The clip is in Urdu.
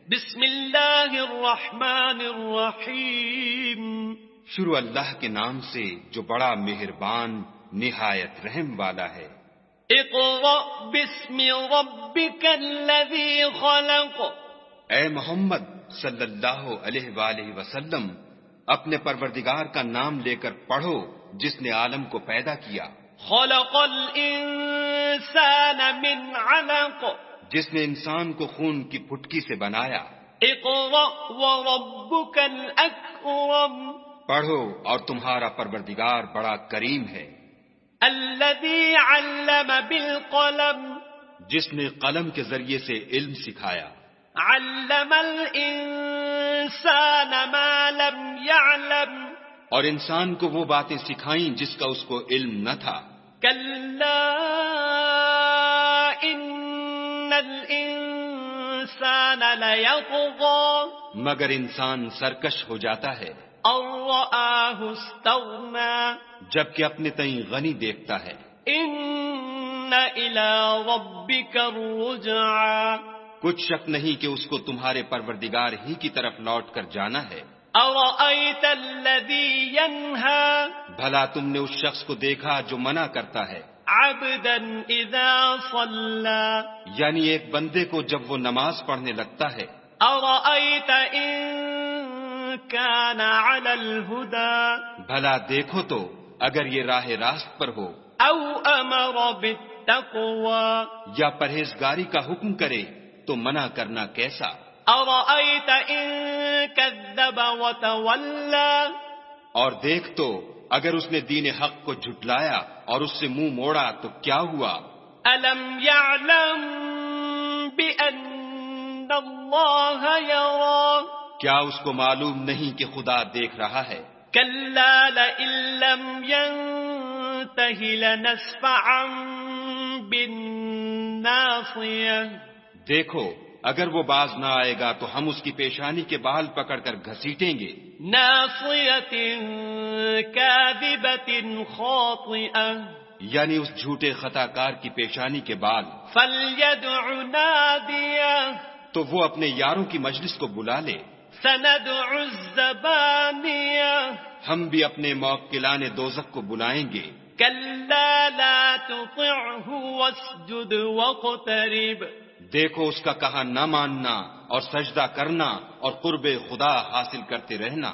بسم اللہ الرحمن الرحیم. شروع اللہ کے نام سے جو بڑا مہربان نہایت رحم والا ہے. اقرأ باسم ربک الذی خلق. اے محمد صلی اللہ علیہ وآلہ وسلم اپنے پروردگار کا نام لے کر پڑھو جس نے عالم کو پیدا کیا. خلق الانسان من علق. جس نے انسان کو خون کی پھٹکی سے بنایا. اقرأ وربک الاکرم. پڑھو اور تمہارا پروردگار بڑا کریم ہے. الذی علم بالقلم. جس نے قلم کے ذریعے سے علم سکھایا. علم الانسان ما لم يعلم. اور انسان کو وہ باتیں سکھائیں جس کا اس کو علم نہ تھا. کلا ان الانسان لیطغی. مگر انسان سرکش ہو جاتا ہے ان رآہ استغنی. جبکہ اپنے تئیں غنی دیکھتا ہے. ان الی ربک الرجعی. کچھ شک نہیں کہ اس کو تمہارے پروردگار ہی کی طرف لوٹ کر جانا ہے. ارأیت الذی ینہی. بھلا تم نے اس شخص کو دیکھا جو منع کرتا ہے. عبدا اذا صلی. یعنی ایک بندے کو جب وہ نماز پڑھنے لگتا ہے. ارأیت ان کان علی الہدی. بھلا دیکھو تو اگر یہ راہ راست پر ہو. او امر بالتقوی. یا پرہیزگاری کا حکم کرے تو منع کرنا کیسا. ارأیت ان کذب وتولی. اور دیکھ تو اگر اس نے دین حق کو جھٹلایا اور اس سے منہ موڑا تو کیا ہوا. الم یعلم بان اللہ یری. کیا اس کو معلوم نہیں کہ خدا دیکھ رہا ہے. کلا لئن لم ینتہ لنسفعا بالناصیہ. دیکھو اگر وہ باز نہ آئے گا تو ہم اس کی پیشانی کے بال پکڑ کر گھسیٹیں گے. ناصیۃ کاذبۃ خاطئہ. یعنی اس جھوٹے خطا کار کی پیشانی کے بال. فلیدع نادیہ. تو وہ اپنے یاروں کی مجلس کو بلا لے. سندع الزبانیہ. ہم بھی اپنے موکلان دوزخ کو بلائیں گے. کلا لا تطعہ واسجد واقترب. دیکھو اس کا کہا نہ ماننا اور سجدہ کرنا اور قرب خدا حاصل کرتے رہنا.